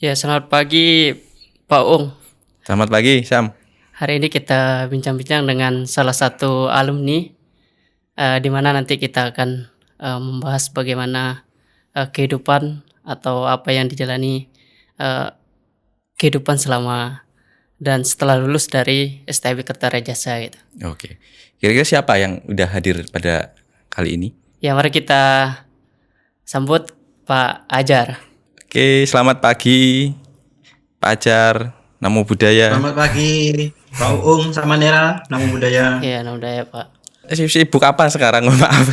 Ya, selamat pagi Pak Ung. Selamat pagi, Sam. Hari ini kita bincang-bincang dengan salah satu alumni, di mana nanti kita akan membahas bagaimana kehidupan atau apa yang dijalani eh, kehidupan selama dan setelah lulus dari STB Kertarejasa gitu. Oke. Kira-kira siapa yang udah hadir pada kali ini? Ya, mari kita sambut Pak Ajar. Oke, selamat pagi, Pak Ajar. Namo Buddhaya. Selamat pagi, Pak Uung sama Nera, Namo Buddhaya. Ya, nama budaya Pak. Sibuk apa sekarang? Maaf.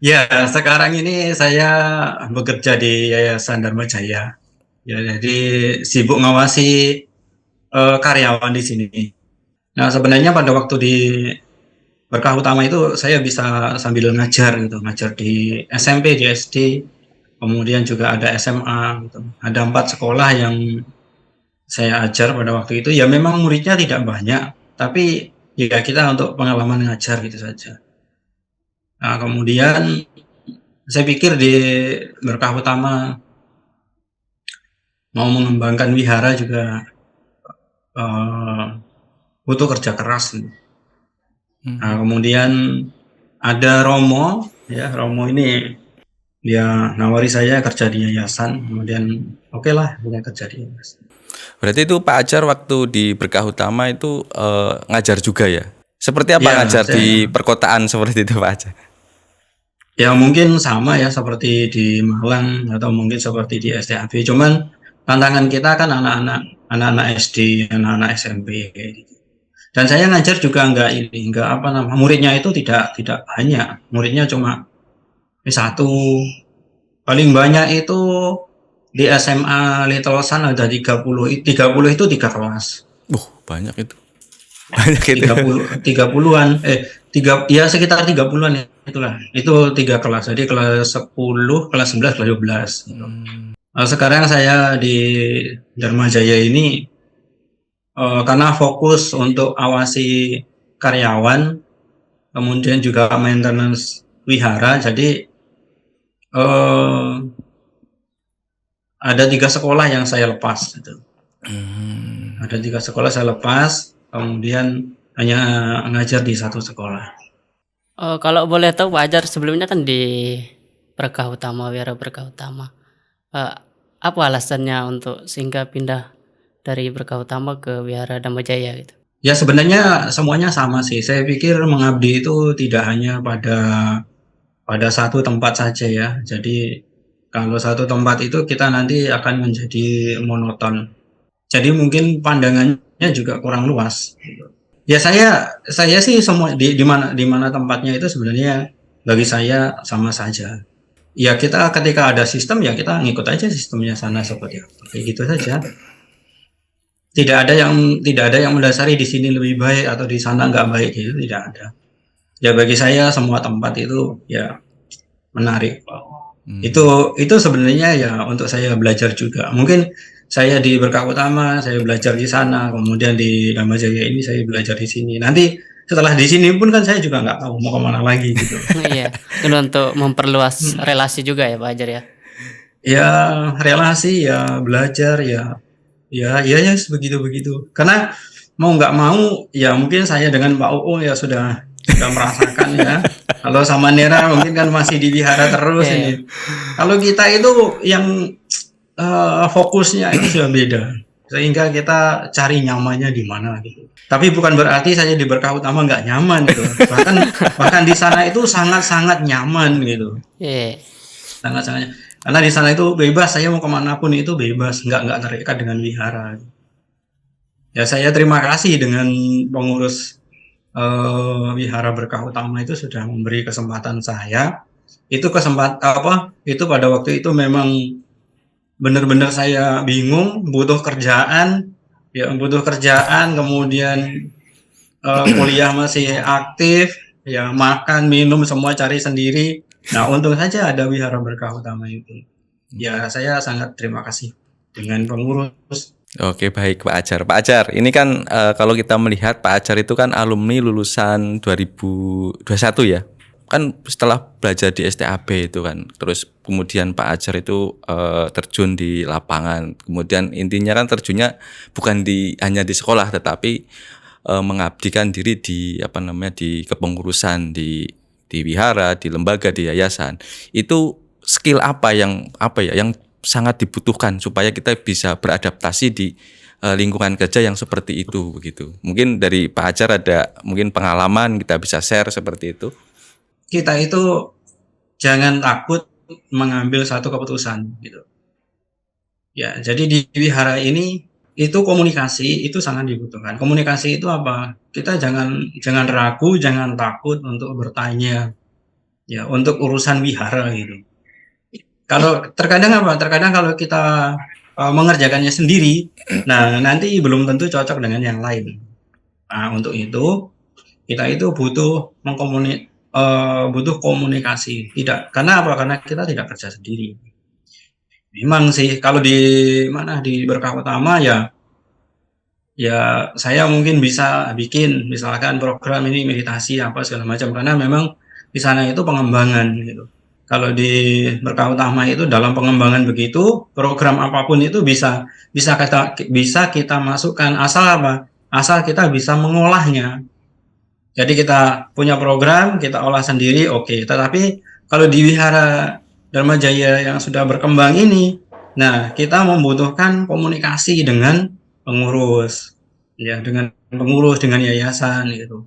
Ya, sekarang ini saya bekerja di Yayasan Dharma Jaya. Ya, jadi sibuk ngawasi karyawan di sini. Nah, sebenarnya pada waktu di Berkah Utama itu saya bisa sambil ngajar gitu, ngajar di SMP, di SD, kemudian juga ada SMA gitu. Ada 4 sekolah yang saya ajar pada waktu itu. Ya memang muridnya tidak banyak, tapi ya kita untuk pengalaman ngajar gitu saja. Nah, kemudian saya pikir di Berkah Utama mau mengembangkan wihara juga butuh kerja keras. Nah, kemudian ada Romo, ya Romo ini dia nawari saya kerja di yayasan, kemudian oke lah saya kerja di yayasan. Berarti itu Pak Ajar waktu di Berkah Utama itu ngajar juga ya? Seperti apa Ya, ngajar di perkotaan seperti itu Pak Ajar? Ya mungkin sama ya seperti di Malang atau mungkin seperti di STAB. Cuman tantangan kita kan anak-anak SD, anak-anak SMP gitu. Dan saya ngajar juga enggak apa namanya, muridnya itu tidak banyak. Muridnya cuma satu. Paling banyak itu di SMA Little Sun ada 30. 30 itu 3 kelas. Banyak itu. Banyak itu. 30-an ya sekitar 30-an ya, itulah. Itu 3 kelas. Jadi kelas 10, kelas 11, kelas 12 gitu. Sekarang saya di Dharma Jaya ini karena fokus untuk awasi karyawan, kemudian juga maintenance wihara, jadi ada 3 sekolah yang saya lepas gitu. Ada 3 sekolah saya lepas, kemudian hanya ngajar di 1 sekolah. Kalau boleh tahu Pak Ajar sebelumnya kan di Berkah Utama, Wihara Berkah Utama. Apa alasannya untuk sehingga pindah dari Berkah Utama ke Wihara Dhamma Jaya gitu? Ya sebenarnya semuanya sama sih. Saya pikir mengabdi itu tidak hanya pada satu tempat saja ya. Jadi kalau satu tempat itu kita nanti akan menjadi monoton. Jadi mungkin pandangannya juga kurang luas. Ya saya sih semua di mana tempatnya itu sebenarnya bagi saya sama saja. Ya kita ketika ada sistem ya kita ngikut aja sistemnya sana seperti apa. Kayak gitu saja. Tidak ada yang mendasari di sini lebih baik atau di sana nggak baik, itu tidak ada. Ya bagi saya semua tempat itu ya menarik. Itu sebenarnya ya untuk saya belajar juga. Mungkin saya di Berkah Utama saya belajar di sana, kemudian di Dhamma Jaya ini saya belajar di sini. Nanti setelah di sini pun kan saya juga nggak tahu mau kemana lagi gitu. Iya, itu untuk memperluas relasi juga ya Pak Ajar ya. Ya relasi ya belajar ya begitu. Karena mau nggak mau ya mungkin saya dengan Pak Uung ya sudah merasakan ya. Kalau sama Nera mungkin kan masih di wihara terus ini. Kalau kita itu yang fokusnya itu sudah beda, sehingga kita cari nyamannya di mana gitu. Tapi bukan berarti saya di Berkah Utama nggak nyaman gitu. Bahkan di sana itu sangat nyaman gitu. Sangat. Karena di sana itu bebas, saya mau kemanapun itu bebas, nggak terikat dengan wihara. Ya saya terima kasih dengan pengurus wihara Berkah Utama itu sudah memberi kesempatan saya. Itu pada waktu itu memang benar-benar saya bingung, butuh kerjaan, kemudian kuliah masih aktif, ya makan, minum semua cari sendiri. Nah, untung saja ada Wihara Berkah Utama itu. Ya, saya sangat terima kasih dengan pengurus. Oke, baik Pak Ajar. Pak Ajar, ini kan kalau kita melihat Pak Ajar itu kan alumni lulusan 2021 ya. kan setelah belajar di STAB itu kan, terus kemudian Pak Ajar itu terjun di lapangan. Kemudian intinya kan terjunnya bukan hanya di sekolah, tetapi mengabdikan diri di di kepengurusan di wihara, di lembaga, di yayasan. Itu skill yang sangat dibutuhkan supaya kita bisa beradaptasi di lingkungan kerja yang seperti itu begitu. Mungkin dari Pak Ajar ada mungkin pengalaman kita bisa share seperti itu. Kita itu jangan takut mengambil satu keputusan gitu. Ya, jadi di wihara ini itu komunikasi itu sangat dibutuhkan. Komunikasi itu apa? Kita jangan ragu, jangan takut untuk bertanya. Ya, untuk urusan wihara gitu. Kalau terkadang kalau kita mengerjakannya sendiri, nah nanti belum tentu cocok dengan yang lain. Nah, untuk itu kita itu butuh komunikasi. Karena apa? Karena kita tidak kerja sendiri. Memang sih kalau di Berkah Utama ya saya mungkin bisa bikin misalkan program ini meditasi apa segala macam, karena memang di sana itu pengembangan gitu. Kalau di Berkah Utama itu dalam pengembangan begitu, program apapun itu bisa kita masukkan, asal kita bisa mengolahnya. Jadi kita punya program, kita olah sendiri, oke. Tetapi kalau di wihara Dharma Jaya yang sudah berkembang ini, nah kita membutuhkan komunikasi dengan pengurus, ya dengan yayasan gitu.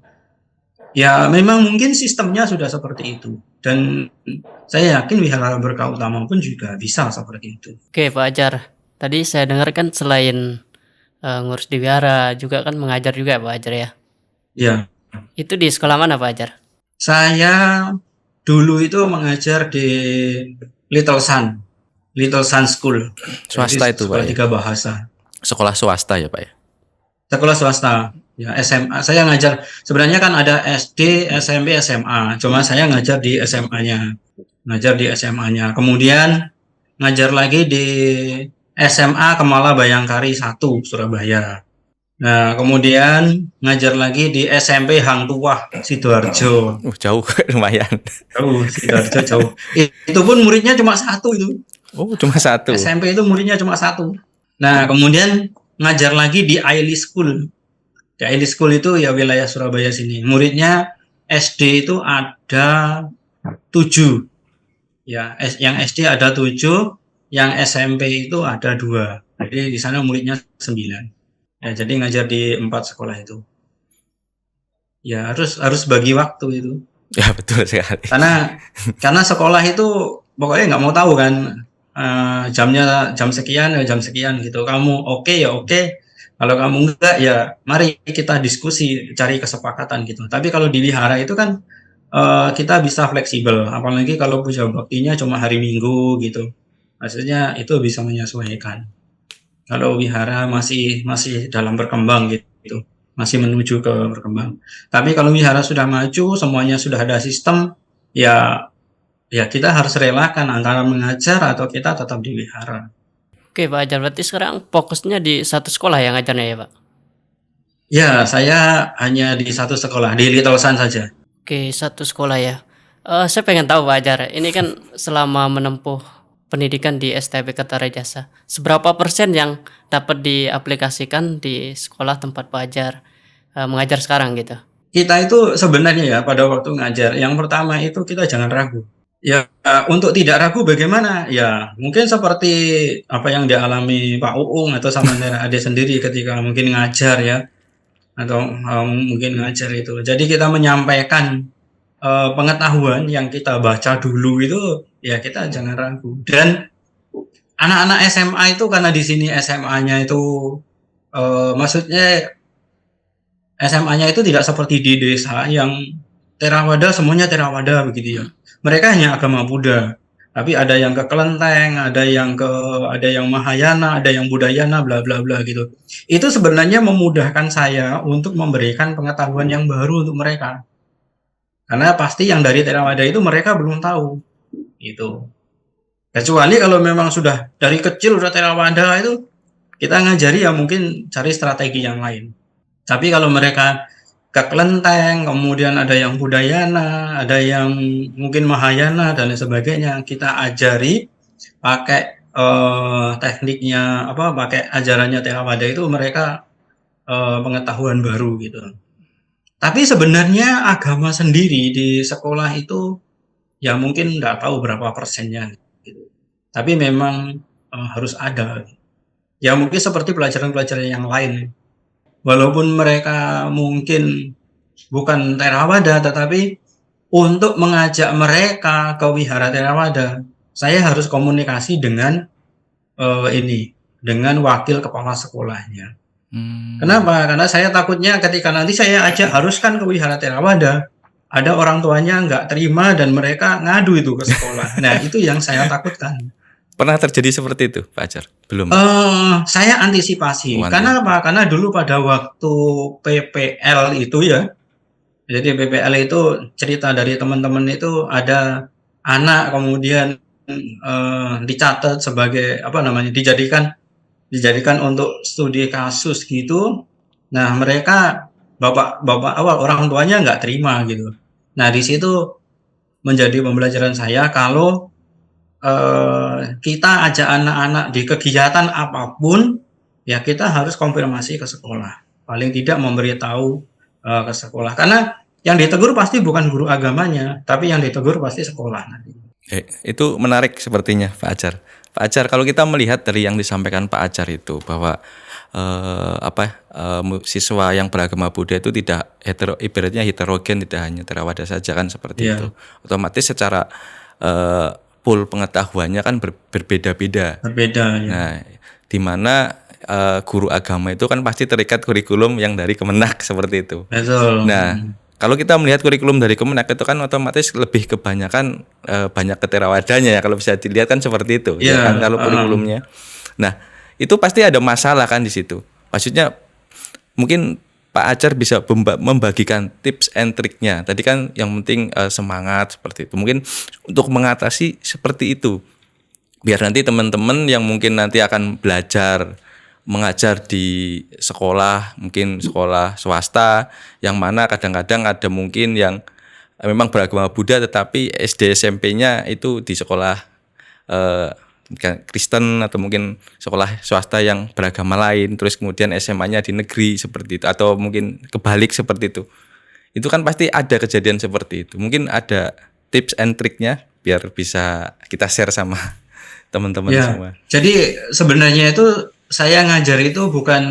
Ya memang mungkin sistemnya sudah seperti itu, dan saya yakin wihara Berkah Utama pun juga bisa seperti itu. Oke Pak Ajar, tadi saya dengar kan selain ngurus di wihara juga kan mengajar juga Pak Ajar ya? Ya. Itu di sekolah mana Pak Ajar? Saya dulu itu mengajar di Little Sun School. Swasta itu Pak. Sekolah 3 bahasa. Sekolah swasta ya Pak ya? Sekolah swasta. Ya, SMA. Saya ngajar, sebenarnya kan ada SD, SMP, SMA. Cuma saya ngajar di SMA-nya. Kemudian ngajar lagi di SMA Kemala Bayangkari 1 Surabaya. Nah, kemudian ngajar lagi di SMP Hang Tuah Sidoarjo. Jauh lumayan. Sidoarjo jauh. Itu pun muridnya cuma 1 itu. Oh, cuma 1. SMP itu muridnya cuma 1. Nah, kemudian ngajar lagi di Aili School. Di Aili School itu ya wilayah Surabaya sini. Muridnya SD itu ada 7. Ya, yang SD ada 7, yang SMP itu ada 2. Jadi di sana muridnya 9. Ya, jadi ngajar di 4 sekolah itu. Ya, harus bagi waktu itu. Ya, betul sekali. Karena sekolah itu pokoknya nggak mau tahu kan, jamnya jam sekian gitu. Kamu oke ya oke. Kalau kamu enggak ya mari kita diskusi, cari kesepakatan gitu. Tapi kalau di wihara itu kan kita bisa fleksibel, apalagi kalau puja baktinya cuma hari Minggu gitu. Maksudnya itu bisa menyesuaikan. Kalau wihara masih dalam berkembang gitu, masih menuju ke berkembang. Tapi kalau wihara sudah maju, semuanya sudah ada sistem, ya kita harus relakan antara mengajar atau kita tetap di wihara. Oke Pak Ajar, berarti sekarang fokusnya di satu sekolah ya ngajarnya ya Pak? Ya, saya hanya di satu sekolah, di Little Sun saja. Oke, satu sekolah ya. Saya pengen tahu Pak Ajar, ini kan selama menempuh pendidikan di STB Kertarejasa, seberapa persen yang dapat diaplikasikan di sekolah tempat Pak Ajar mengajar sekarang gitu? Kita itu sebenarnya ya pada waktu ngajar, yang pertama itu kita jangan ragu. Ya, untuk tidak ragu bagaimana? Ya, mungkin seperti apa yang dialami Pak Uung atau Samantera Ade sendiri ketika mungkin ngajar ya, atau mungkin ngajar itu. Jadi kita menyampaikan pengetahuan yang kita baca dulu itu, ya kita jangan ragu. Dan anak-anak SMA itu karena di sini SMA-nya itu maksudnya SMA-nya itu tidak seperti di desa yang Theravada semuanya Theravada begitu ya. Mereka hanya agama Buddha. Tapi ada yang ke Kelenteng, ada yang Mahayana, ada yang Budayana, bla bla bla gitu. Itu sebenarnya memudahkan saya untuk memberikan pengetahuan yang baru untuk mereka. Karena pasti yang dari Theravada itu mereka belum tahu. Gitu. Kecuali kalau memang sudah dari kecil udah Theravada itu, kita ngajari ya mungkin cari strategi yang lain. Tapi kalau mereka ke Klenteng, kemudian ada yang Budayana, ada yang mungkin Mahayana dan lain sebagainya. Kita ajari pakai tekniknya pakai ajarannya Theravada itu mereka pengetahuan baru gitu. Tapi sebenarnya agama sendiri di sekolah itu ya mungkin nggak tahu berapa persennya gitu. Tapi memang harus ada. Ya mungkin seperti pelajaran-pelajaran yang lain. Walaupun mereka mungkin bukan Theravada, tetapi untuk mengajak mereka ke wihara Theravada, saya harus komunikasi dengan dengan wakil kepala sekolahnya. Kenapa? Karena saya takutnya ketika nanti saya ajak haruskan ke wihara Theravada, ada orang tuanya nggak terima dan mereka ngadu itu ke sekolah. Nah itu yang saya takutkan. Pernah terjadi seperti itu, Pak Ajar? Belum? Saya antisipasi. Karena apa? Karena dulu pada waktu PPL itu ya, jadi PPL itu cerita dari teman-teman itu ada anak kemudian dicatat sebagai dijadikan untuk studi kasus gitu. Nah mereka bapak awal orang tuanya nggak terima gitu. Nah di situ menjadi pembelajaran saya kalau kita ajak anak-anak di kegiatan apapun, ya kita harus konfirmasi ke sekolah. Paling tidak memberitahu ke sekolah. Karena yang ditegur pasti bukan guru agamanya, tapi yang ditegur pasti sekolah nanti. Itu menarik sepertinya, Pak Ajar. Pak Ajar, kalau kita melihat dari yang disampaikan Pak Ajar itu bahwa siswa yang beragama Buddha itu tidak ibaratnya heterogen, tidak hanya Theravada saja kan seperti itu. Otomatis secara pool pengetahuannya kan berbeda-beda. Berbeda ya. Nah, di mana guru agama itu kan pasti terikat kurikulum yang dari Kemenak seperti itu. Betul. Nah, kalau kita melihat kurikulum dari Kemenak itu kan otomatis lebih kebanyakan banyak ke Therawadanya ya, kalau bisa dilihat kan seperti itu ya kan kalau kurikulumnya. Nah, itu pasti ada masalah kan di situ. Maksudnya mungkin Pak Ajar bisa membagikan tips and triknya. Tadi kan yang penting semangat seperti itu. Mungkin untuk mengatasi seperti itu, biar nanti teman-teman yang mungkin nanti akan belajar mengajar di sekolah, mungkin sekolah swasta, yang mana kadang-kadang ada mungkin yang memang beragama Buddha tetapi SD SMP-nya itu di sekolah Kristen atau mungkin sekolah swasta yang beragama lain, terus kemudian SMA-nya di negeri seperti itu, atau mungkin kebalik seperti itu. Itu kan pasti ada kejadian seperti itu. Mungkin ada tips and triknya biar bisa kita share sama teman-teman semua. Jadi sebenarnya itu saya ngajar itu bukan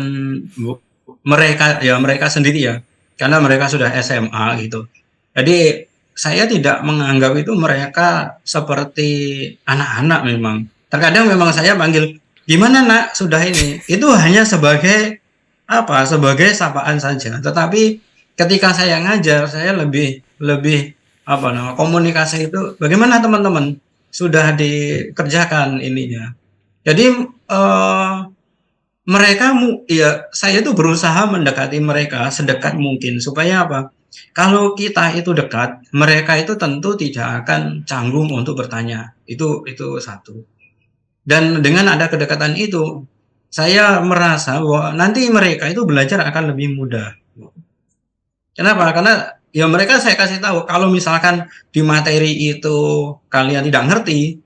mereka sendiri ya, karena mereka sudah SMA gitu. Jadi saya tidak menganggap itu mereka seperti anak-anak memang. Terkadang memang saya panggil, gimana nak sudah ini? Itu hanya sebagai sapaan saja. Tetapi ketika saya ngajar, saya lebih komunikasi itu bagaimana teman-teman sudah dikerjakan ininya. Jadi saya itu berusaha mendekati mereka sedekat mungkin supaya apa? Kalau kita itu dekat, mereka itu tentu tidak akan canggung untuk bertanya. Itu satu. Dan dengan ada kedekatan itu, saya merasa bahwa nanti mereka itu belajar akan lebih mudah. Kenapa? Karena ya mereka saya kasih tahu, kalau misalkan di materi itu kalian tidak ngerti,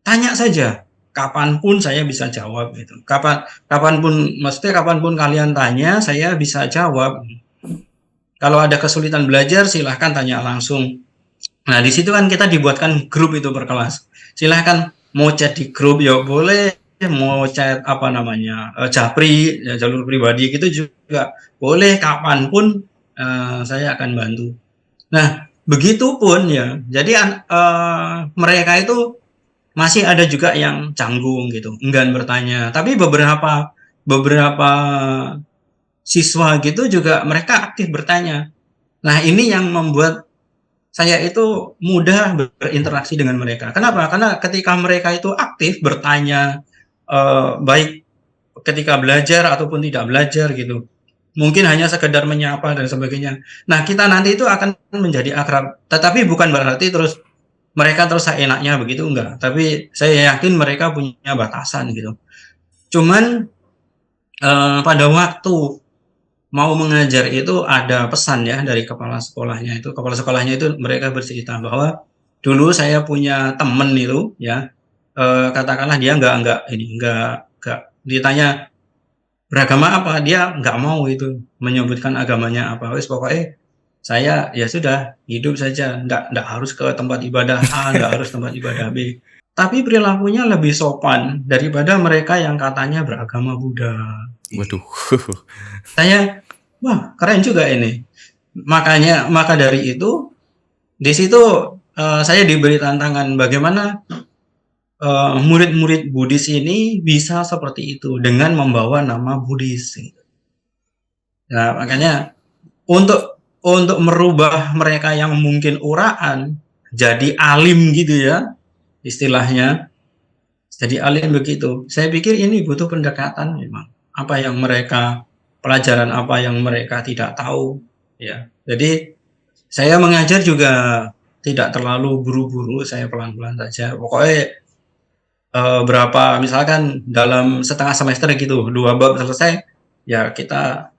tanya saja. Kapanpun saya bisa jawab gitu. Kapanpun kalian tanya, saya bisa jawab. Kalau ada kesulitan belajar, silahkan tanya langsung. Nah, di situ kan kita dibuatkan grup itu per kelas. Silahkan mau chat di grup ya boleh, mau chat japri, ya, jalur pribadi gitu juga boleh, kapanpun saya akan bantu. Nah, begitupun ya. Jadi mereka itu masih ada juga yang canggung gitu, enggan bertanya. Tapi beberapa siswa gitu juga mereka aktif bertanya. Nah, ini yang membuat saya itu mudah berinteraksi dengan mereka. Kenapa? Karena ketika mereka itu aktif bertanya, baik ketika belajar ataupun tidak belajar gitu, mungkin hanya sekedar menyapa dan sebagainya. Nah, kita nanti itu akan menjadi akrab. Tetapi bukan berarti mereka terus seenaknya begitu, enggak. Tapi saya yakin mereka punya batasan gitu. Cuman pada waktu mau mengajar itu ada pesan ya dari kepala sekolahnya itu. Kepala sekolahnya itu mereka bercerita bahwa dulu saya punya temen itu ya, katakanlah dia nggak ditanya beragama apa, dia nggak mau itu menyebutkan agamanya apa. Wis pokoknya saya ya sudah hidup saja, nggak harus ke tempat ibadah A, nggak harus tempat ibadah B. Tapi perilakunya lebih sopan daripada mereka yang katanya beragama Buddha. Waduh. Saya, wah keren juga ini. Maka dari itu di situ saya diberi tantangan bagaimana murid-murid Buddhis ini bisa seperti itu dengan membawa nama Buddhis. Nah, makanya untuk merubah mereka yang mungkin uraan jadi alim gitu ya istilahnya, jadi alim begitu. Saya pikir ini butuh pendekatan memang. Pelajaran apa yang mereka tidak tahu ya. Jadi saya mengajar juga tidak terlalu buru-buru, saya pelan-pelan saja. Pokoknya berapa misalkan dalam setengah semester gitu 2 bab selesai, ya kita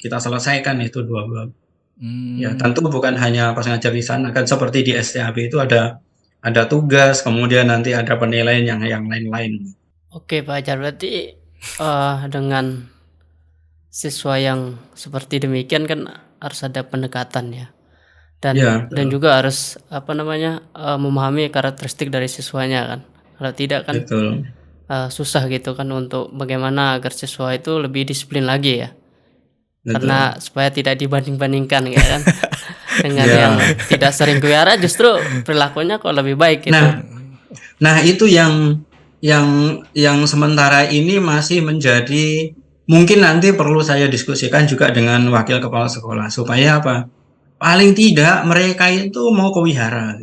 selesaikan itu 2 bab. Ya tentu bukan hanya pas ngajar di sana, kan seperti di STAB itu ada tugas, kemudian nanti ada penilaian yang lain-lain. Oke Pak Ajar, berarti dengan siswa yang seperti demikian kan harus ada pendekatan ya. Dan Ya, dan juga harus memahami karakteristik dari siswanya kan. Kalau tidak kan betul. susah gitu kan untuk bagaimana agar siswa itu lebih disiplin lagi ya. Betul. Karena supaya tidak dibanding-bandingkan ya kan. Dengan Ya. yang tidak sering keliara justru perilakunya kok lebih baik gitu. Nah itu yang sementara ini masih menjadi, mungkin nanti perlu saya diskusikan juga dengan wakil kepala sekolah supaya apa? Paling tidak mereka itu mau ke wihara.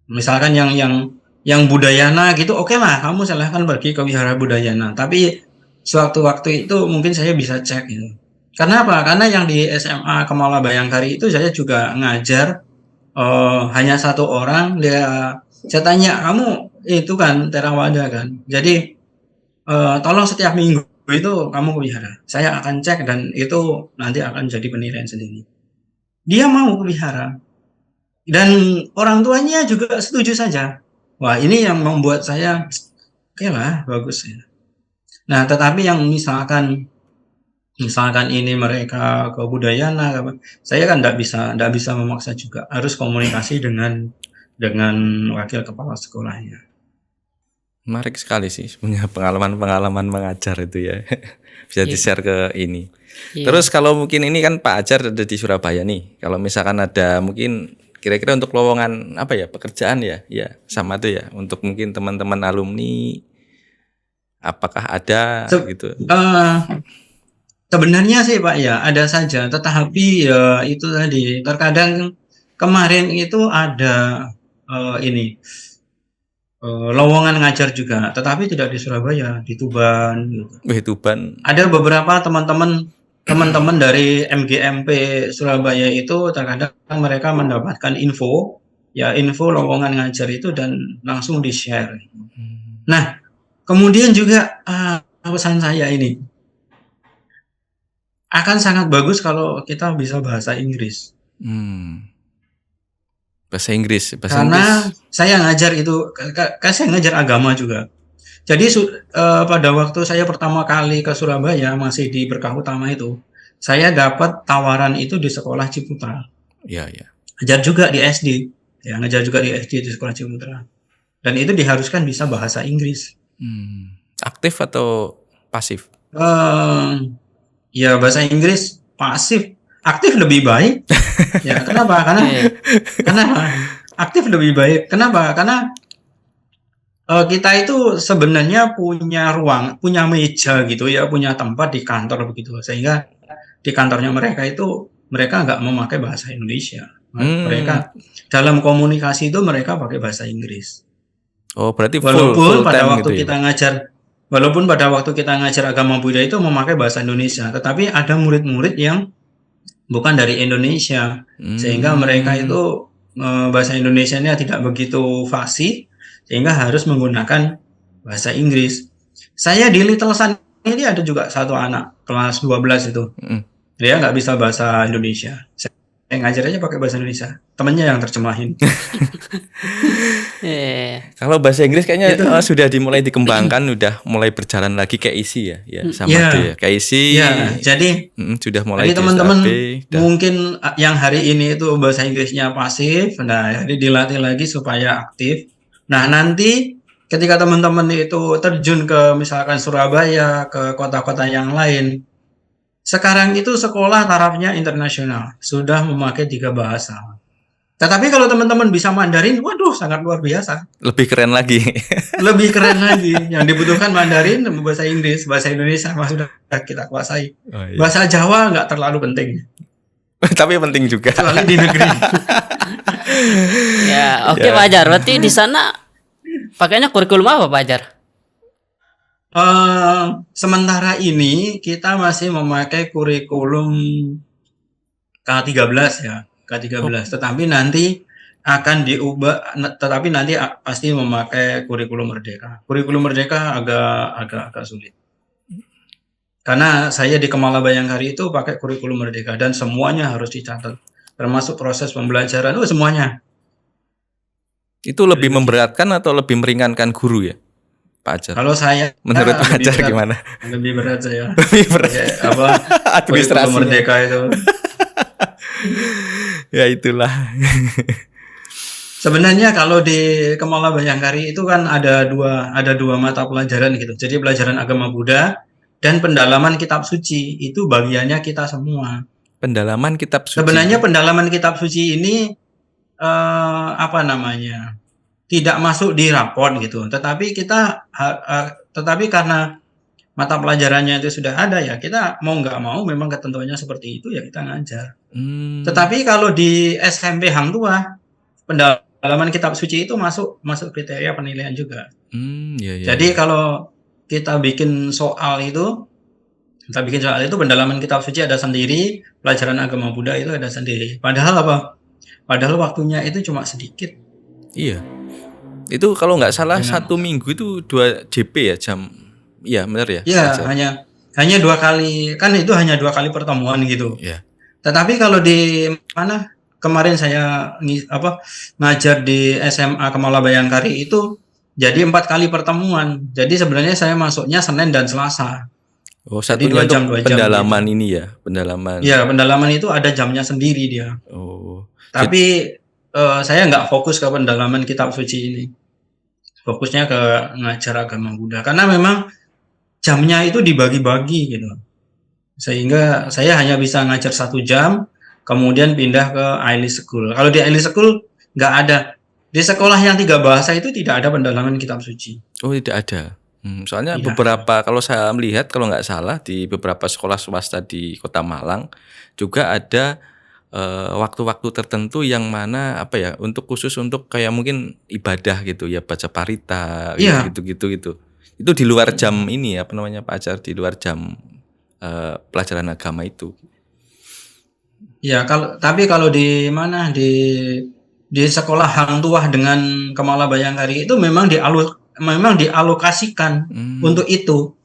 Misalkan yang Budayana gitu, oke lah, kamu silahkan pergi ke wihara Budayana. Tapi sewaktu-waktu itu mungkin saya bisa cek gitu. Karena apa? Karena yang di SMA Kemala Bayangkari itu saya juga ngajar hanya 1 orang. Saya tanya, kamu itu kan Theravada kan? Jadi tolong setiap minggu itu kamu ke wihara. Saya akan cek dan itu nanti akan jadi penilaian sendiri. Dia mau ke wihara. Dan orang tuanya juga setuju saja. Wah, ini yang membuat saya oke lah, bagus ya. Nah, tetapi yang misalkan ini mereka ke Budayana, saya kan tidak bisa memaksa juga. Harus komunikasi dengan wakil kepala sekolahnya. Menarik sekali sih punya pengalaman mengajar itu ya. Bisa di-share ke ini. Iya. Terus kalau mungkin ini kan Pak Ajar ada di Surabaya nih. Kalau misalkan ada mungkin kira-kira untuk lowongan apa ya, pekerjaan ya sama tuh ya, untuk mungkin teman-teman alumni apakah ada gitu? Sebenarnya sih Pak ya ada saja, tetapi itu tadi terkadang kemarin itu ada lowongan ngajar juga, tetapi tidak di Surabaya, di Tuban gitu. Tuban. Ada beberapa teman-teman dari MGMP Surabaya itu terkadang mereka mendapatkan info lowongan ngajar itu dan langsung di-share. Nah, kemudian juga pesan saya ini akan sangat bagus kalau kita bisa bahasa Inggris. Bahasa Inggris. Karena saya ngajar itu, saya ngajar agama juga. Jadi pada waktu saya pertama kali ke Surabaya masih di Berkah Utama itu, saya dapat tawaran itu di sekolah Ciputra. Iya. Ngajar juga di SD, di sekolah Ciputra. Dan itu diharuskan bisa bahasa Inggris. Aktif atau pasif? Ya bahasa Inggris pasif. Aktif lebih baik. Ya kenapa? Karena aktif lebih baik. Kenapa? Karena kita itu sebenarnya punya meja gitu ya, punya tempat di kantor begitu, sehingga di kantornya mereka nggak memakai bahasa Indonesia. Mereka dalam komunikasi itu mereka pakai bahasa Inggris. Oh, berarti walaupun pada waktu gitu pada waktu kita ngajar agama Buddha itu memakai bahasa Indonesia, tetapi ada murid-murid yang bukan dari Indonesia, sehingga mereka itu bahasa Indonesianya tidak begitu fasih, sehingga harus menggunakan bahasa Inggris. Saya di Little Sun ini ada juga 1 anak kelas 12 itu. Dia nggak bisa bahasa Indonesia. Saya ngajar aja pakai bahasa Indonesia. Temennya yang terjemahin. Kalau bahasa Inggris kayaknya Itu. sudah dimulai dikembangkan, udah mulai berjalan lagi kayak isi ya, sama Ya, tuh ya. Kayak isi ya. Jadi sudah mulai di teman-teman STAB, udah. mungkin yang hari ini itu bahasa Inggrisnya pasif, nah jadi dilatih lagi supaya aktif. Nah nanti ketika teman-teman itu terjun ke misalkan Surabaya, ke kota-kota yang lain, sekarang itu sekolah tarafnya internasional, sudah memakai 3 bahasa. Tetapi kalau teman-teman bisa Mandarin, waduh sangat luar biasa. Lebih keren lagi. Lebih keren lagi. Yang dibutuhkan Mandarin, bahasa Inggris, bahasa Indonesia sudah kita kuasai. Oh, iya. Bahasa Jawa nggak terlalu penting. Tapi penting juga. Kecuali di negeri. Ya, oke Pak Ajar. Berarti di sana pakainya kurikulum apa Pak Ajar? Sementara ini kita masih memakai kurikulum K13 ya. K13, tetapi nanti akan diubah, tetapi nanti pasti memakai kurikulum Merdeka. Kurikulum Merdeka agak sulit. Karena saya di Kemala Bayangkari itu pakai kurikulum Merdeka dan semuanya harus dicatat, termasuk proses pembelajaran, semuanya. Itu lebih memberatkan atau lebih meringankan guru ya, Pak Ajar? Kalau saya menurut Pak Ajar gimana? Lebih berat saya. Lebih berat. Apa? Kurikulum Merdeka itu. Ya itulah. Sebenarnya kalau di Kemala Bayangkari itu kan ada dua mata pelajaran gitu. Jadi pelajaran agama Buddha dan pendalaman kitab suci, itu bagiannya kita semua. Pendalaman kitab suci. Sebenarnya pendalaman kitab suci ini tidak masuk di raport gitu. Tetapi tetapi karena mata pelajarannya itu sudah ada ya, kita mau nggak mau memang ketentuannya seperti itu ya kita ngajar. Tetapi kalau di SMP Hang Tuah, pendalaman kitab suci itu masuk kriteria penilaian juga. Jadi kalau kita bikin soal itu pendalaman kitab suci ada sendiri, pelajaran agama Buddha itu ada sendiri. Padahal apa? Padahal waktunya itu cuma sedikit. Iya. Itu kalau nggak salah 1 minggu itu 2 JP ya jam. Iya benar ya? Iya, hanya 2 kali, kan itu hanya 2 kali pertemuan gitu. Iya. Tetapi kalau di mana kemarin saya ngajar di SMA Kemala Bayangkari itu jadi 4 kali pertemuan. Jadi sebenarnya saya masuknya Senin dan Selasa. Oh, satunya untuk pendalaman gitu. Ini ya, pendalaman. Iya, pendalaman itu ada jamnya sendiri dia. Oh. Tapi saya nggak fokus ke pendalaman kitab suci ini. Fokusnya ke ngajar agama Buddha. Karena memang jamnya itu dibagi-bagi gitu. Sehingga saya hanya bisa ngajar 1 jam, kemudian pindah ke Aili School. Kalau di Aili School nggak ada. Di sekolah yang 3 bahasa itu tidak ada pendalaman kitab suci. Oh, tidak ada. Soalnya beberapa, kalau saya melihat kalau nggak salah di beberapa sekolah swasta di Kota Malang juga ada waktu-waktu tertentu yang mana untuk khusus untuk kayak mungkin ibadah gitu ya, baca parita gitu. Itu di luar jam ini ya, Pak Ajar, di luar jam pelajaran agama itu. Ya, tapi kalau di mana di sekolah Hang Tuah dengan Kemala Bayangkari itu memang dialokasikan untuk itu,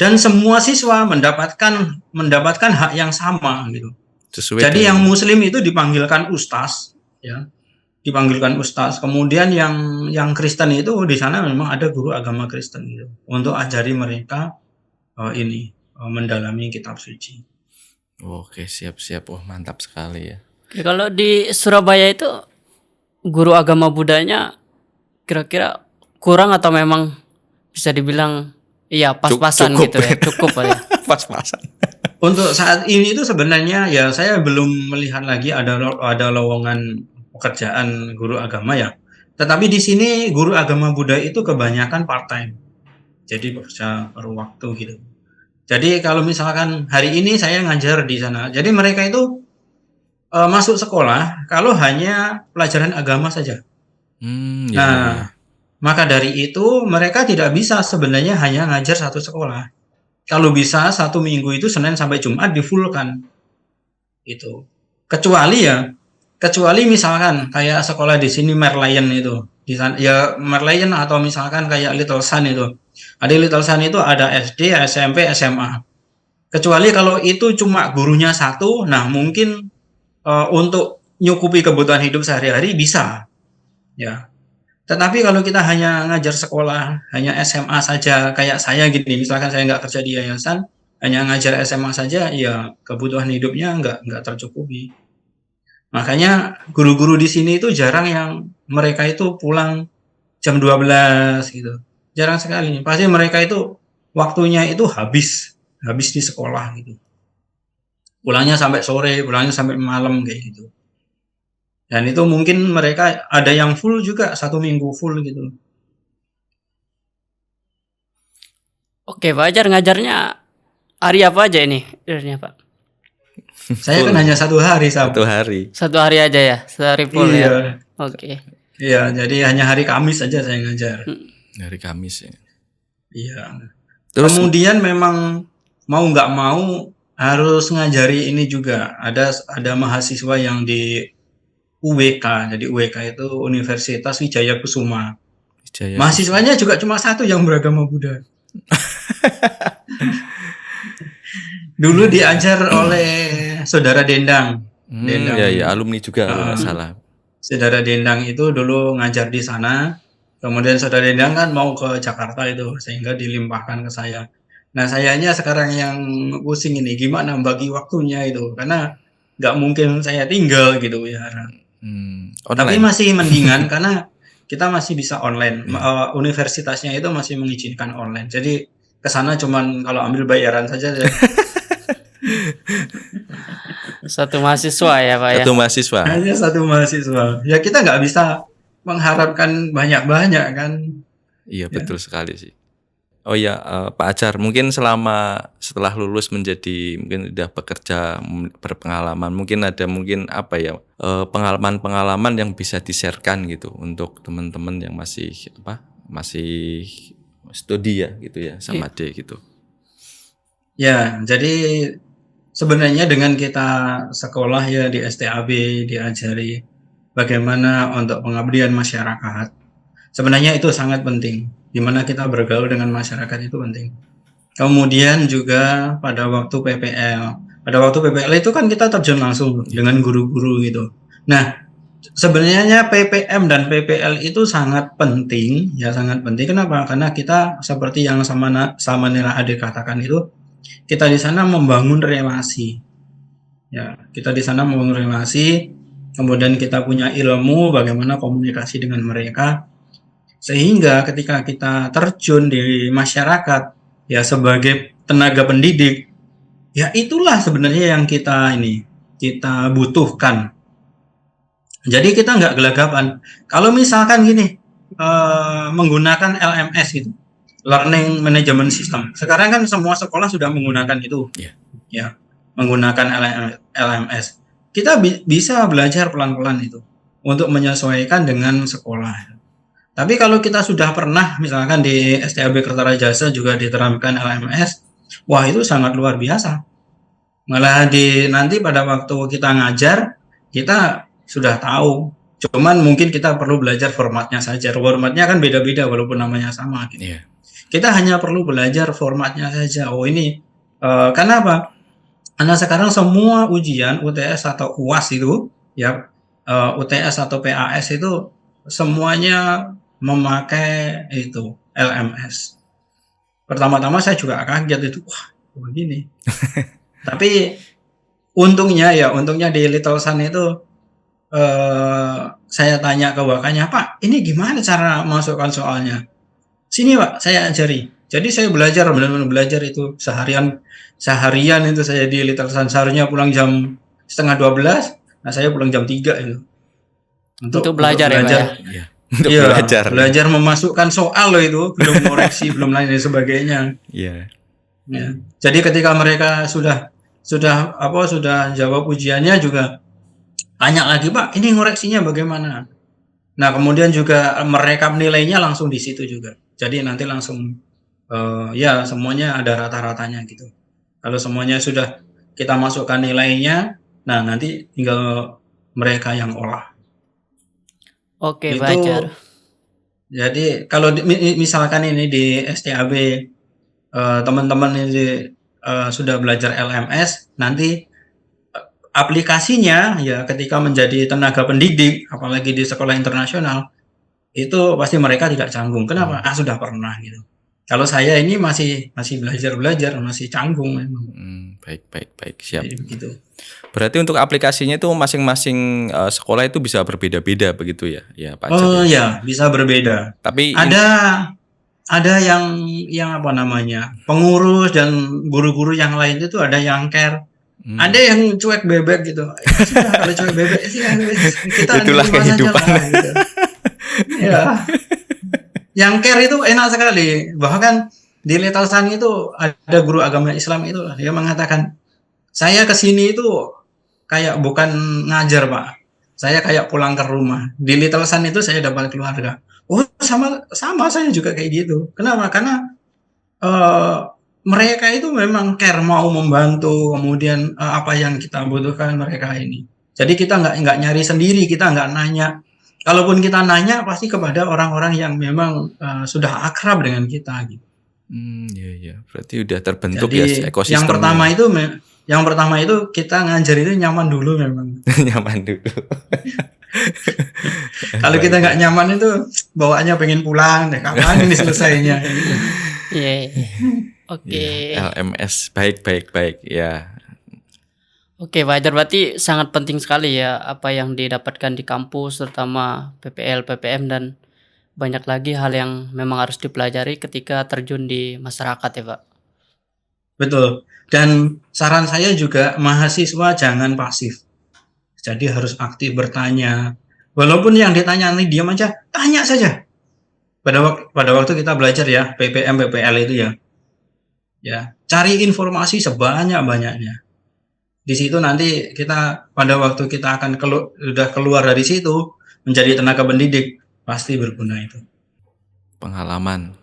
dan semua siswa mendapatkan hak yang sama gitu. Jadi yang Muslim itu dipanggilkan ustaz, ya, Kemudian yang Kristen itu di sana memang ada guru agama Kristen gitu untuk ajari mereka mendalami kitab suci. Oke, siap. Oh, mantap sekali ya. Kalau di Surabaya itu guru agama Buddhanya kira-kira kurang atau memang bisa dibilang pas-pasan gitu ya, cukup ya. Pas-pasan. Untuk saat ini itu sebenarnya ya saya belum melihat lagi ada lowongan pekerjaan guru agama ya. Tetapi di sini guru agama Buddha itu kebanyakan part-time. Jadi bekerja per waktu gitu. Jadi kalau misalkan hari ini saya ngajar di sana, jadi mereka itu masuk sekolah kalau hanya pelajaran agama saja. Maka dari itu mereka tidak bisa sebenarnya hanya ngajar 1 sekolah. Kalau bisa 1 minggu itu Senin sampai Jumat difullkan. Itu. Kecuali misalkan kayak sekolah di sini Merlion itu. Di sana ya Merlion, atau misalkan kayak Little Sun itu. Ada Little Sun itu ada SD, SMP, SMA. Kecuali kalau itu cuma gurunya satu, nah mungkin untuk nyukupi kebutuhan hidup sehari-hari bisa, ya. Tetapi kalau kita hanya ngajar sekolah, hanya SMA saja, kayak saya gini, misalkan saya nggak kerja di yayasan, hanya ngajar SMA saja, ya kebutuhan hidupnya nggak tercukupi. Makanya guru-guru di sini itu jarang yang mereka itu pulang jam 12 gitu. Jarang sekali. Pasti mereka itu waktunya itu habis di sekolah gitu. Pulangnya sampai sore, pulangnya sampai malam kayak gitu. Dan itu mungkin mereka ada yang full juga, 1 minggu full gitu. Oke, Pak Ajar ngajarnya hari apa aja ini? Pak. Saya kan Full. hanya 1 hari, Sam. 1 hari. 1 hari aja ya, sehari full ya. Iya, Oke. iya. Jadi hanya hari Kamis saja saya ngajar. Hari Kamis ya. Iya. Terus Kemudian memang mau nggak mau harus ngajari ini juga. Ada mahasiswa yang di UWK. Jadi UWK itu Universitas Wijaya Kusuma. Wijaya Mahasiswanya juga cuma satu yang beragama Buddha. Dulu diajar oleh Saudara Dendang. Dendang. ya alumni juga kalau nggak salah. Saudara Dendang itu dulu ngajar di sana. Kemudian Saudara Dendang kan mau ke Jakarta itu, sehingga dilimpahkan ke saya. Nah, sayanya sekarang yang pusing ini, gimana bagi waktunya itu, karena nggak mungkin saya tinggal gitu ya. Tapi Online. masih mendingan karena kita masih bisa online. Universitasnya itu masih mengizinkan online. Jadi ke sana cuman kalau ambil bayaran saja. Satu mahasiswa ya, Pak ya. Satu mahasiswa. Hanya satu mahasiswa. Ya kita nggak bisa mengharapkan banyak-banyak kan. Iya, betul sekali sih. Oh ya, Pak Ajar, mungkin setelah lulus mungkin udah bekerja, berpengalaman, mungkin apa ya, pengalaman-pengalaman yang bisa di-share-kan gitu untuk teman-teman yang masih studi ya gitu ya sama D gitu. Ya, jadi sebenarnya dengan kita sekolah ya di STAB diajari bagaimana untuk pengabdian masyarakat. Sebenarnya itu sangat penting, di mana kita bergaul dengan masyarakat itu penting. Kemudian juga pada waktu PPL. Pada waktu PPL itu kan kita terjun langsung dengan guru-guru gitu. Nah, sebenarnya PPM dan PPL itu sangat penting, ya sangat penting. Kenapa? Karena kita seperti yang sama Nila Ade katakan itu, kita di sana membangun relasi. Ya, kita di sana membangun relasi, kemudian kita punya ilmu bagaimana komunikasi dengan mereka. Sehingga ketika kita terjun di masyarakat ya sebagai tenaga pendidik, ya itulah sebenarnya yang kita butuhkan. Jadi kita nggak gelagapan. Kalau misalkan gini, menggunakan LMS gitu, Learning Management System. Sekarang kan semua sekolah sudah menggunakan itu, ya, menggunakan LMS. Kita bisa belajar pelan-pelan itu untuk menyesuaikan dengan sekolah. Tapi kalau kita sudah pernah, misalkan di STAB Kertarajasa juga diterapkan LMS, wah itu sangat luar biasa. Malah nanti pada waktu kita ngajar, kita sudah tahu. Cuman mungkin kita perlu belajar formatnya saja. Formatnya kan beda-beda walaupun namanya sama. Gitu. Kita hanya perlu belajar formatnya saja. Oh ini, kenapa? Karena sekarang semua ujian UTS atau UAS itu, ya UTS atau PAS itu semuanya memakai itu LMS. Pertama-tama saya juga kaget itu, wah begini. Tapi untungnya di Little Sun itu saya tanya ke wakanya, Pak, ini gimana cara masukkan soalnya? Sini Pak, saya ajari. Jadi saya belajar, benar-benar belajar itu seharian itu saya di Little Sun. Seharusnya pulang jam 11:30, nah saya pulang jam 3 itu. Untuk belajar ya, Pak ya? Untuk belajar memasukkan soal loh itu, belum koreksi, belum lain dan sebagainya. Iya. Ya. Jadi ketika mereka sudah jawab ujiannya juga tanya lagi, Pak, ini ngoreksinya bagaimana? Nah, kemudian juga merekap nilainya langsung di situ juga. Jadi nanti langsung semuanya ada rata-ratanya gitu. Kalau semuanya sudah kita masukkan nilainya, nah nanti tinggal mereka yang olah. Oke, Pak Ajar. Jadi kalau misalkan ini di STAB teman-teman ini sudah belajar LMS, nanti aplikasinya ya ketika menjadi tenaga pendidik, apalagi di sekolah internasional, itu pasti mereka tidak canggung. Kenapa? Sudah pernah gitu. Kalau saya ini masih belajar, masih canggung memang. Baik, siap. Jadi begitu. Berarti untuk aplikasinya itu masing-masing sekolah itu bisa berbeda-beda begitu ya, ya Pak Ajar? Oh ya, bisa berbeda. Tapi ada yang apa namanya, pengurus dan guru-guru yang lain itu ada yang care. Ada yang cuek bebek gitu. Sudah, kalau cuek bebek sih kita itulah kehidupan. Gitu. Ya. Yang care itu enak sekali. Bahkan di Little Sun itu ada guru agama Islam itu, dia mengatakan, saya kesini itu kayak bukan ngajar Pak, saya kayak pulang ke rumah. Di Little Sun itu saya dapat keluarga. Oh sama saya juga kayak gitu. Kenapa? Karena mereka itu memang care, mau membantu, kemudian apa yang kita butuhkan mereka ini. Jadi kita nggak nyari sendiri, kita nggak nanya. Kalaupun kita nanya pasti kepada orang-orang yang memang sudah akrab dengan kita gitu. Ya. Berarti udah terbentuk. Jadi, ya ekosistemnya. Yang pertama itu kita ngajar itu nyaman dulu memang. Nyaman dulu. Kalau kita nggak nyaman itu bawaannya pengen pulang deh, kapan ini selesainya. Iya. Oke. LMS baik ya. Oke, Pak Ajar, berarti sangat penting sekali ya apa yang didapatkan di kampus, terutama PPL, PPM, dan banyak lagi hal yang memang harus dipelajari ketika terjun di masyarakat ya Pak. Betul. Dan saran saya juga mahasiswa jangan pasif. Jadi harus aktif bertanya. Walaupun yang ditanya nanti diam aja, tanya saja. Pada waktu kita belajar ya, PPM, PPL itu ya. Ya, cari informasi sebanyak-banyaknya. Di situ nanti kita pada waktu kita akan sudah keluar dari situ menjadi tenaga pendidik, pasti berguna itu. Pengalaman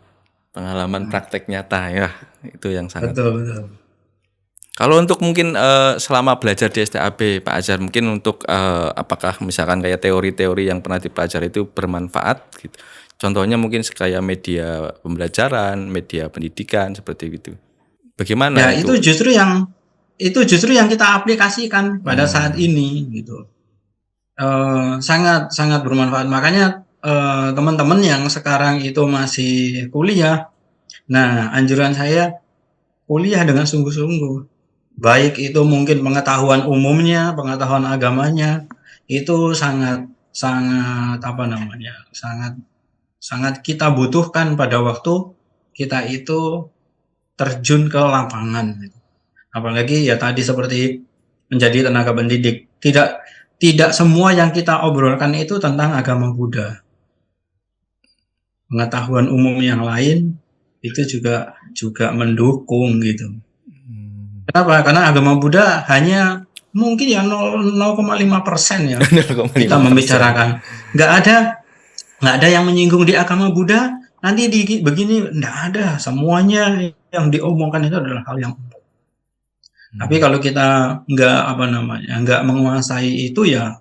praktek nyata ya, itu yang sangat. Betul. Kalau untuk mungkin selama belajar di STAB Pak Ajar, mungkin untuk apakah misalkan kayak teori-teori yang pernah dipelajari itu bermanfaat gitu. Contohnya mungkin kayak media pembelajaran, media pendidikan seperti itu. Bagaimana ya, itu? Itu justru yang kita aplikasikan pada saat ini gitu. Sangat bermanfaat. Makanya teman-teman yang sekarang itu masih kuliah, nah anjuran saya kuliah dengan sungguh-sungguh. Baik itu mungkin pengetahuan umumnya, pengetahuan agamanya, itu sangat kita butuhkan pada waktu kita itu terjun ke lapangan. Apalagi ya tadi seperti menjadi tenaga pendidik. Tidak semua yang kita obrolkan itu tentang agama Buddha. Pengetahuan umum yang lain itu juga mendukung gitu. Kenapa? Karena agama Buddha hanya mungkin ya 0,5% ya kita membicarakan. Nggak ada yang menyinggung di agama Buddha. Nanti begini, nggak ada. Semuanya yang diomongkan itu adalah hal yang umum. Tapi kalau kita nggak menguasai itu ya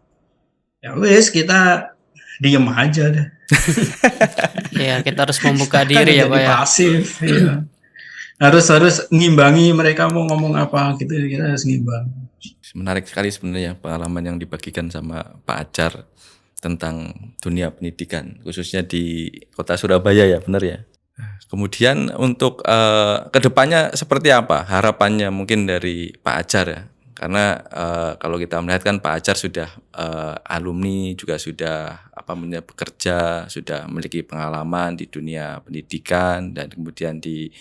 wes kita diem aja deh. Ya, kita harus membuka diri ya Pak ya. Pasif. Ya. Harus ngimbangi mereka mau ngomong apa gitu, kita harus ngimbang. Menarik sekali sebenarnya pengalaman yang dibagikan sama Pak Ajar tentang dunia pendidikan, khususnya di kota Surabaya ya, benar ya. Kemudian untuk kedepannya seperti apa harapannya mungkin dari Pak Ajar ya? Karena kalau kita melihat kan Pak Ajar sudah alumni, juga sudah bekerja, sudah memiliki pengalaman di dunia pendidikan, dan kemudian di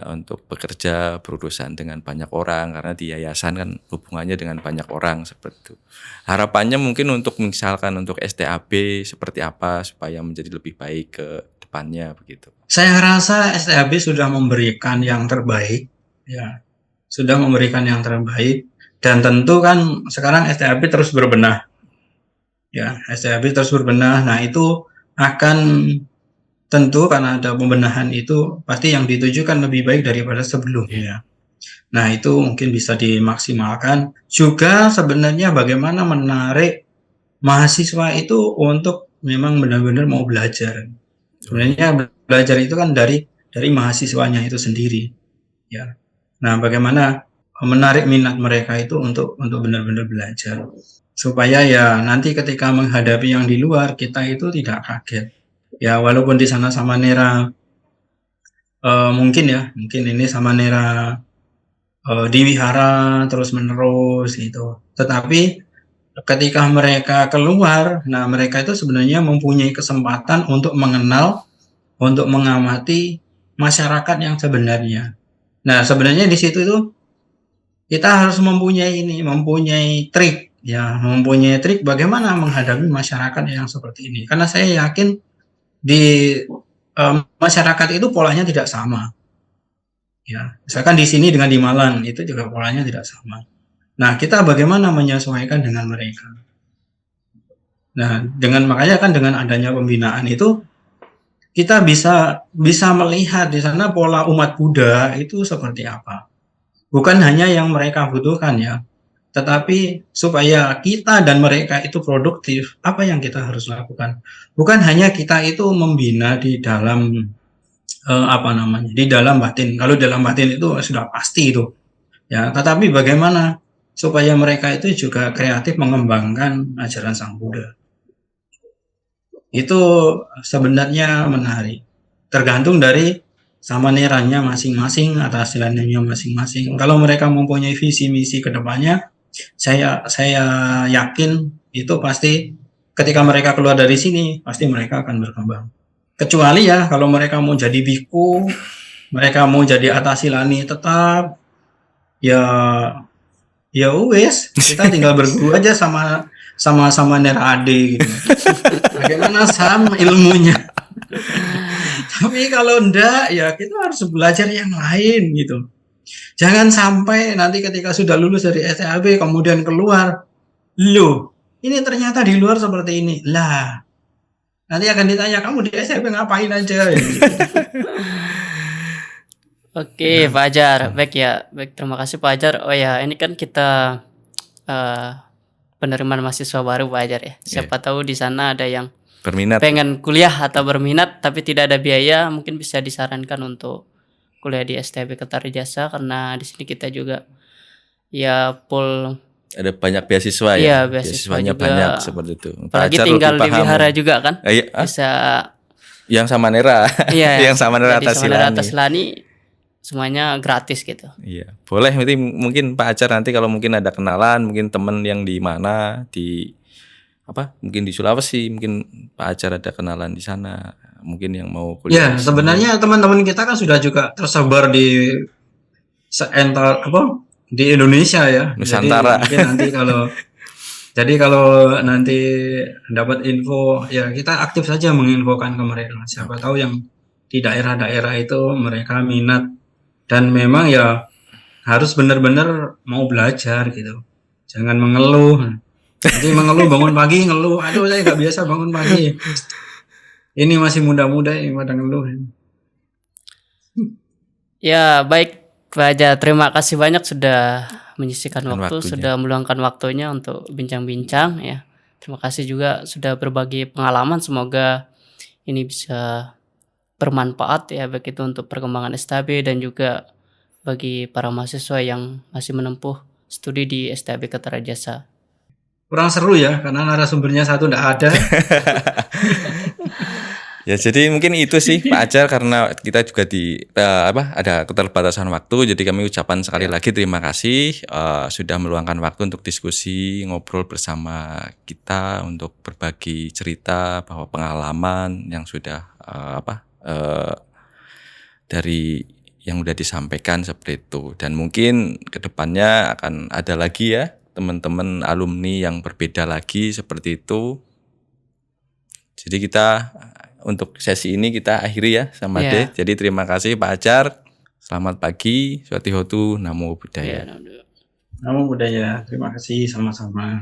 untuk bekerja berurusan dengan banyak orang, karena di yayasan kan hubungannya dengan banyak orang seperti itu. Harapannya mungkin untuk misalkan untuk STAB seperti apa supaya menjadi lebih baik ke depannya begitu. Saya rasa STAB sudah memberikan yang terbaik ya. Sudah memberikan yang terbaik, dan tentu kan sekarang STAB terus berbenah. Ya, STAB terus berbenah. Nah, itu akan tentu karena ada pembenahan itu pasti yang ditujukan lebih baik daripada sebelumnya. Nah, itu mungkin bisa dimaksimalkan. Juga sebenarnya bagaimana menarik mahasiswa itu untuk memang benar-benar mau belajar. Sebenarnya belajar itu kan dari mahasiswanya itu sendiri. ya. Nah, bagaimana menarik minat mereka itu untuk benar-benar belajar supaya ya nanti ketika menghadapi yang di luar kita itu tidak kaget. Ya walaupun di sana Samanera mungkin ini Samanera diwihara terus menerus gitu. Tetapi ketika mereka keluar, nah mereka itu sebenarnya mempunyai kesempatan untuk mengenal, untuk mengamati masyarakat yang sebenarnya. Nah, sebenarnya di situ itu kita harus mempunyai trik mempunyai trik bagaimana menghadapi masyarakat yang seperti ini. Karena saya yakin di masyarakat itu polanya tidak sama. Ya, misalkan di sini dengan di Malang itu juga polanya tidak sama. Nah, kita bagaimana menyesuaikan dengan mereka? Nah, makanya kan dengan adanya pembinaan itu kita bisa melihat di sana pola umat Buddha itu seperti apa. Bukan hanya yang mereka butuhkan ya, tetapi supaya kita dan mereka itu produktif, apa yang kita harus lakukan? Bukan hanya kita itu membina di dalam di dalam batin. Kalau dalam batin itu sudah pasti itu. Ya, tetapi bagaimana supaya mereka itu juga kreatif mengembangkan ajaran Sang Buddha. Itu sebenarnya menarik. Tergantung dari samaneranya masing-masing, atas jalannya masing-masing. Kalau mereka mempunyai visi misi ke depannya, saya yakin itu pasti ketika mereka keluar dari sini, pasti mereka akan berkembang. Kecuali ya kalau mereka mau jadi biku, mereka mau jadi atasilani tetap, ya wes kita tinggal berguru aja sama Nera Ade gitu. Bagaimana sama ilmunya. Tapi kalau enggak ya kita harus belajar yang lain gitu. Jangan sampai nanti ketika sudah lulus dari STAB kemudian keluar, loh ini ternyata di luar seperti ini. Lah nanti akan ditanya kamu di STAB ngapain aja gitu. Oke, Pak Ajar. Baik, terima kasih Pak Ajar. Oh ya, ini kan kita penerimaan mahasiswa baru Pak Ajar ya. Siapa tahu di sana ada yang Berminat. pengen kuliah atau berminat tapi tidak ada biaya, mungkin bisa disarankan untuk kuliah di STAB Kertajasa karena di sini kita juga ya full Ada banyak beasiswa ya. Iya, beasiswa Beasiswanya juga. banyak seperti itu. Pak apalagi Ajar tinggal lebih di paham. wihara juga kan. Iya, Bisa yang Samanera. iya yang Samanera jadi Samanera Atasilani. Atasilani semuanya gratis gitu. Iya, boleh nanti mungkin Pak Ajar nanti kalau mungkin ada kenalan, mungkin teman yang di mana mungkin di Sulawesi, mungkin Pak Ajar ada kenalan di sana, mungkin yang mau kuliah. Ya, sebenarnya teman-teman kita kan sudah juga tersebar di di Indonesia ya. Nusantara. Jadi kalau nanti dapat info ya kita aktif saja menginfokan ke mereka. Siapa tahu yang di daerah-daerah itu mereka minat dan memang ya harus benar-benar mau belajar gitu. Jangan mengeluh. Nanti mengeluh bangun pagi ngeluh, aduh saya nggak biasa bangun pagi. Ini masih muda-muda ini pada ngeluh. Ya, baik Pak Ajar, terima kasih banyak sudah menyisihkan waktu, sudah meluangkan waktunya untuk bincang-bincang ya. Terima kasih juga sudah berbagi pengalaman, semoga ini bisa bermanfaat ya baik itu untuk perkembangan STAB dan juga bagi para mahasiswa yang masih menempuh studi di STAB Kertajasa. Kurang seru ya karena narasumbernya satu enggak ada. Ya jadi mungkin itu sih Pak Ajar karena kita juga ada keterbatasan waktu, jadi kami ucapkan sekali lagi terima kasih sudah meluangkan waktu untuk diskusi ngobrol bersama kita untuk berbagi cerita bahwa pengalaman yang sudah dari yang sudah disampaikan seperti itu, dan mungkin kedepannya akan ada lagi ya teman-teman alumni yang berbeda lagi seperti itu. Jadi kita untuk sesi ini kita akhiri ya sama Deh. Jadi terima kasih Pak Ajar. Selamat pagi. Swati Hotu, Namo Buddhaya. Namo Buddhaya. Terima kasih sama-sama.